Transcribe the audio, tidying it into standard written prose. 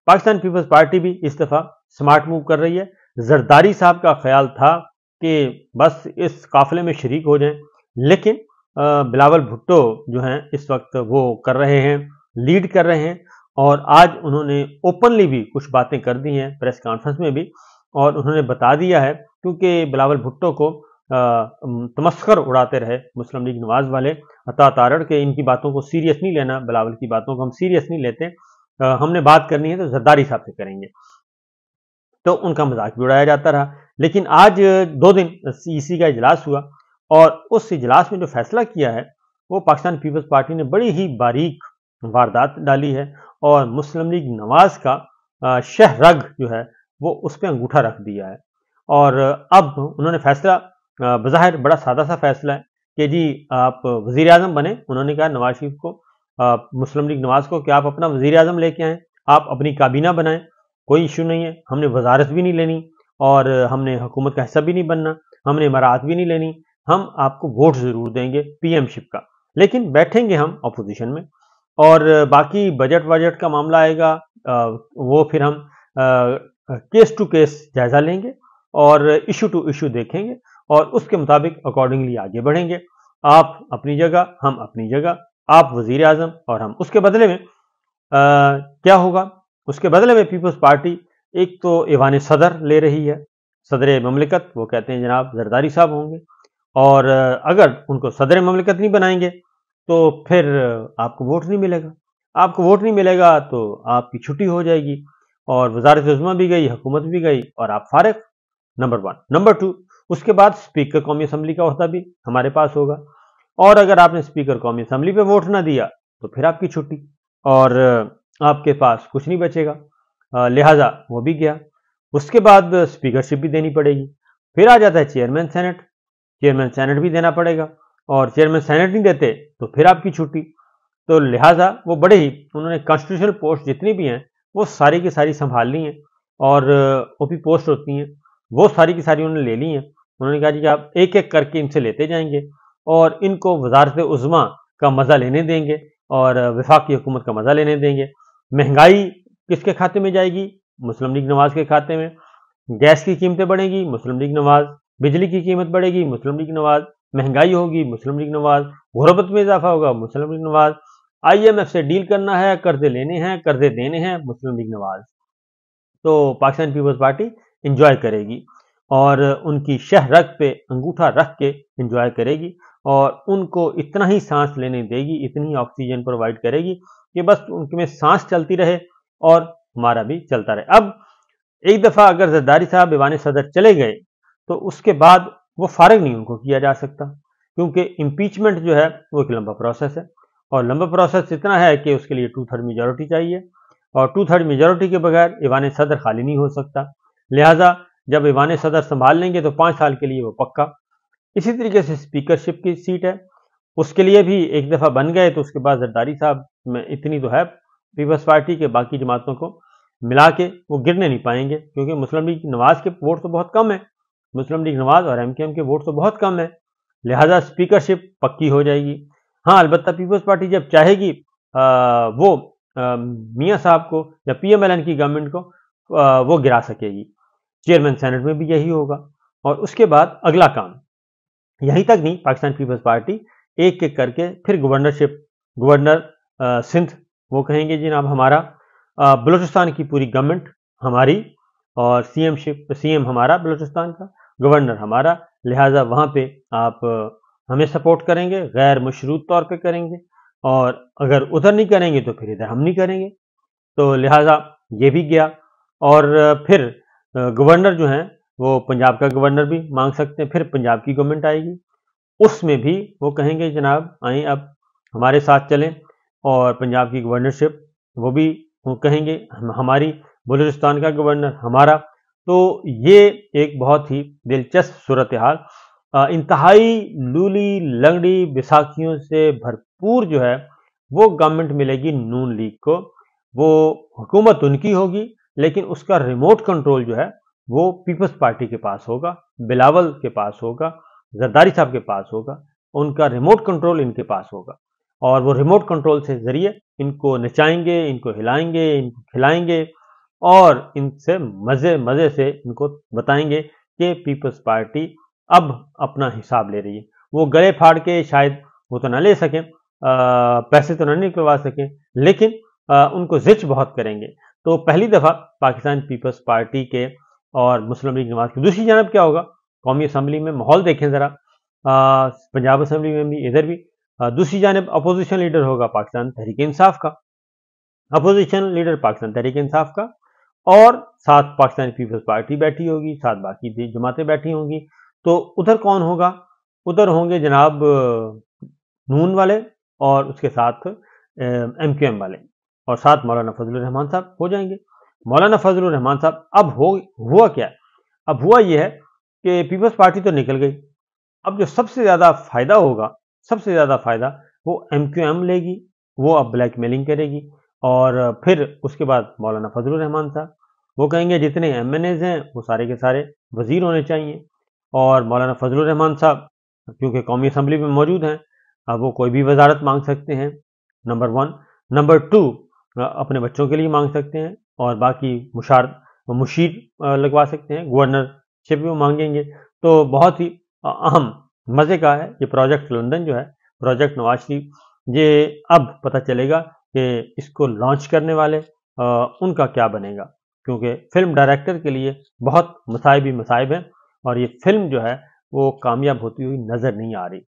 Pakistan peoples party भी इस दफ़ा स्मार्ट मूव कर रही है। जरदारी साहब का ख्याल था कि बस इस काफिले में शरीक हो जाएं, लेकिन बिलावल भुट्टो जो हैं इस वक्त वो कर रहे हैं, लीड कर रहे हैं, और आज उन्होंने ओपनली भी कुछ बातें कर दी हैं प्रेस कॉन्फ्रेंस में भी, और उन्होंने बता दिया है, क्योंकि बिलावल भुट्टो को तमस्खर उड़ाते रहे मुस्लिम लीग नवाज वाले अता तारड़ के, इनकी बातों को सीरियस नहीं लेना, बिलावल की बातों को हम सीरियस नहीं लेते, हमने बात करनी है तो जरदारी साहब से करेंगे, तो उनका मजाक भी उड़ाया जाता रहा। लेकिन आज 2 दिन ईसी का इजलास हुआ, और उस इजलास में जो फैसला किया है वो पाकिस्तान पीपल्स पार्टी ने बड़ी ही बारीक वारदात डाली है, और मुस्लिम लीग नवाज का शहरग जो है वो उस पर अंगूठा रख दिया है। और अब उन्होंने फैसला, बज़ाहिर बड़ा सादा सा फैसला है कि जी आप वज़ीर आज़म बने। उन्होंने कहा नवाज शरीफ को, मुस्लिम लीग नवाज को, कि आप अपना वज़ीर आज़म लेके आएँ, आप अपनी काबीना बनाएं, कोई इशू नहीं है, हमने वजारत भी नहीं लेनी और हमने हुकूमत का हिस्सा भी नहीं बनना, हमने इमारात भी नहीं लेनी, हम आपको वोट जरूर देंगे पीएमशिप का, लेकिन बैठेंगे हम अपोजिशन में, और बाकी बजट का मामला आएगा, वो फिर हम केस टू केस जायजा लेंगे और इशू टू इशू देखेंगे, और उसके मुताबिक अकॉर्डिंगली आगे बढ़ेंगे। आप अपनी जगह, हम अपनी जगह, आप वजीर आजम और हम। उसके बदले में क्या होगा? उसके बदले में पीपल्स पार्टी एक तो ईवान सदर ले रही है, सदर ममलिकत, वो कहते हैं जनाब जरदारी साहब होंगे, और अगर उनको सदर ममलिकत नहीं बनाएंगे तो फिर आपको वोट नहीं मिलेगा, आपको वोट नहीं मिलेगा तो आपकी छुट्टी हो जाएगी, और वजारत उज़्मा भी गई, हुकूमत भी गई, और आप फारिग। नंबर 1। नंबर 2, उसके बाद स्पीकर कौमी असम्बली का ओहदा भी हमारे पास होगा, और अगर आपने स्पीकर कौमी असम्बली पे वोट ना दिया तो फिर आपकी छुट्टी, और आपके पास कुछ नहीं बचेगा, लिहाजा वो भी गया। उसके बाद स्पीकरशिप भी देनी पड़ेगी, फिर आ जाता है चेयरमैन सेनेट, चेयरमैन सेनेट भी देना पड़ेगा, और चेयरमैन सेनेट नहीं देते तो फिर आपकी छुट्टी। तो लिहाजा वो बड़े ही, उन्होंने कॉन्स्टिट्यूशनल पोस्ट जितनी भी हैं वो सारी की सारी संभालनी है, और ओपी पोस्ट होती हैं वो सारी की सारी उन्होंने ले ली हैं। उन्होंने कहा जी कि आप एक एक करके इनसे लेते जाएंगे, और इनको वजारत उज़्मा का मज़ा लेने देंगे, और वफाकी हुकूमत का मज़ा लेने देंगे। महंगाई किसके खाते में जाएगी? मुस्लिम लीग नवाज के खाते में। गैस की कीमतें बढ़ेगी, मुस्लिम लीग नवाज। बिजली की कीमत बढ़ेगी, मुस्लिम लीग नवाज। महंगाई होगी, मुस्लिम लीग नवाज। गुरबत में इजाफा होगा, मुस्लिम लीग नवाज। IMF से डील करना है, कर्जे लेने हैं, कर्जे देने हैं, मुस्लिम लीग नवाज। तो पाकिस्तान पीपल्स पार्टी इंजॉय करेगी, और उनकी शहरग पे अंगूठा रख के इंजॉय करेगी, और उनको इतना ही सांस लेने देगी, इतनी ऑक्सीजन प्रोवाइड करेगी कि बस उनमें सांस चलती रहे और हमारा भी चलता रहे। अब एक दफ़ा अगर जरदारी साहब ईवान सदर चले गए तो उसके बाद वो फारिग नहीं उनको किया जा सकता, क्योंकि इम्पीचमेंट जो है वो एक लंबा प्रोसेस है, और लंबा प्रोसेस इतना है कि उसके लिए 2/3 मेजॉरिटी चाहिए, और 2/3 मेजॉरिटी के बगैर ईवान सदर खाली नहीं हो सकता। लिहाजा जब ईवान सदर संभाल लेंगे तो 5 साल के लिए वो पक्का। इसी तरीके से स्पीकरशिप की सीट है, उसके लिए भी एक दफ़ा बन गए तो उसके बाद जरदारी साहब में इतनी तो है पीपल्स पार्टी के बाकी जमातों को मिला के वो गिरने नहीं पाएंगे, क्योंकि मुस्लिम लीग नवाज के वोट तो बहुत कम है, मुस्लिम लीग नवाज और MKM के वोट तो बहुत कम है, लिहाजा स्पीकरशिप पक्की हो जाएगी। हाँ, अलबत्ता पीपल्स पार्टी जब चाहेगी वो मियाँ साहब को या PMLN की गवर्नमेंट को वो गिरा सकेगी। चेयरमैन सेनेट में भी यही होगा, और उसके बाद अगला काम। यहीं तक नहीं, पाकिस्तान पीपल्स पार्टी एक एक करके फिर गवर्नरशिप, गवर्नर सिंध वो कहेंगे जनाब हमारा, बलूचिस्तान की पूरी गवर्नमेंट हमारी, और CM हमारा बलूचिस्तान का, गवर्नर हमारा, लिहाजा वहाँ पे आप हमें सपोर्ट करेंगे, गैर मशरूत तौर पे करेंगे, और अगर उधर नहीं करेंगे तो फिर इधर हम नहीं करेंगे। तो लिहाजा ये भी गया, और फिर गवर्नर जो हैं वो पंजाब का गवर्नर भी मांग सकते हैं, फिर पंजाब की गवर्नमेंट आएगी, उसमें भी वो कहेंगे जनाब आए अब हमारे साथ चलें, और पंजाब की गवर्नरशिप वो भी वो कहेंगे हमारी, बलूचिस्तान का गवर्नर हमारा। तो ये एक बहुत ही दिलचस्प सूरत हाल, इंतहाई लूली लंगड़ी बैसाखियों से भरपूर जो है वो गवर्नमेंट मिलेगी नून लीग को। वो हुकूमत उनकी होगी, लेकिन उसका रिमोट कंट्रोल जो है वो पीपल्स पार्टी के पास होगा, बिलावल के पास होगा, जरदारी साहब के पास होगा, उनका रिमोट कंट्रोल इनके पास होगा, और वो रिमोट कंट्रोल से जरिए इनको नचाएंगे, इनको हिलाएंगे, इनको खिलाएंगे, اور ان سے مزے سے ان کو بتائیں گے کہ پیپلز پارٹی اب اپنا حساب لے رہی ہے. وہ گلے پھاڑ کے شاید وہ تو نہ لے سکیں, پیسے تو نہ نکلوا سکیں, لیکن ان کو زچ بہت کریں گے. تو پہلی دفعہ پاکستان پیپلز پارٹی کے اور مسلم لیگ نواز کی. دوسری جانب کیا ہوگا قومی اسمبلی میں؟ ماحول دیکھیں ذرا, پنجاب اسمبلی میں بھی, ادھر بھی. دوسری جانب اپوزیشن لیڈر ہوگا پاکستان تحریک انصاف کا, اپوزیشن لیڈر پاکستان تحریک انصاف کا, اور ساتھ پاکستان پیپلز پارٹی بیٹھی ہوگی, ساتھ باقی جماعتیں بیٹھی ہوں گی. تو ادھر کون ہوگا؟ ادھر ہوں گے جناب نون والے, اور اس کے ساتھ ایم کیو ایم والے, اور ساتھ مولانا فضل الرحمان صاحب ہو جائیں گے. مولانا فضل الرحمان صاحب اب ہوا کیا؟ اب ہوا یہ ہے کہ پیپلز پارٹی تو نکل گئی. اب جو سب سے زیادہ فائدہ ہوگا, سب سے زیادہ فائدہ وہ ایم کیو ایم لے گی. وہ اب بلیک میلنگ کرے گی, اور پھر اس کے بعد مولانا فضل الرحمان صاحب وہ کہیں گے جتنے ایم این ایز ہیں وہ سارے کے سارے وزیر ہونے چاہیے. اور مولانا فضل الرحمان صاحب کیونکہ قومی اسمبلی میں موجود ہیں, اب وہ کوئی بھی وزارت مانگ سکتے ہیں, نمبر 1. نمبر 2, اپنے بچوں کے لیے مانگ سکتے ہیں, اور باقی مشیر لگوا سکتے ہیں, گورنر شپ بھی وہ مانگیں گے. تو بہت ہی اہم مزے کا ہے یہ پروجیکٹ لندن جو ہے, پروجیکٹ نواز شریف. یہ اب پتہ چلے گا کہ اس کو لانچ کرنے والے ان کا کیا بنے گا, کیونکہ فلم ڈائریکٹر کے لیے بہت مصائب ہیں, اور یہ فلم جو ہے وہ کامیاب ہوتی ہوئی نظر نہیں آ رہی.